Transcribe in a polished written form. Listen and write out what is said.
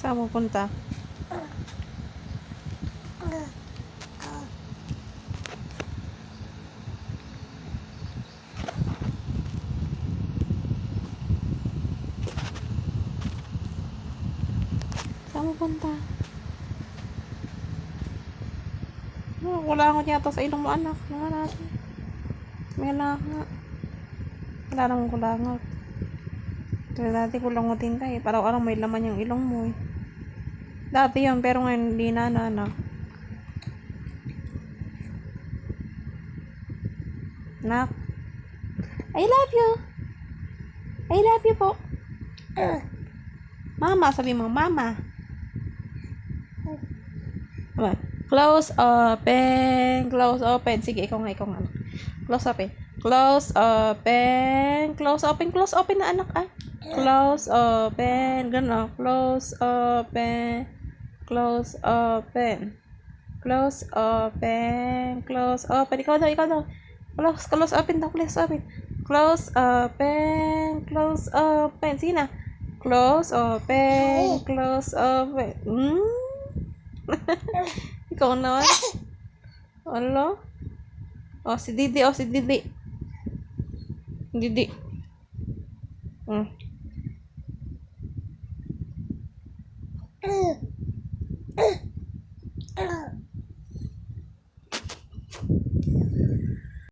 Saan pupunta? Saan pupunta? Kulangot yata sa ilong mo, anak. Mga natin. May anak nga. Wala namang kulangot. Kaya dati kulangotin ka eh. Paraw-araw may laman yung ilong mo eh. Dati yun, pero ngayon hindi na, anak. Nak. I love you. I love you po. Mama, sabi mo, mama. Close, open, close, open. Sige, ikaw nga. Close, open. Close, open, close, open, close, open na anak ah. Close, open, gano'n. Close, open, close, open. Close, open, close, open. Ikaw daw. Close, open daw, close, open. Close, open, close, open. Sige na. Close, open, close, open. Ikaw naman. Ano? Oh, si Didi. Didi.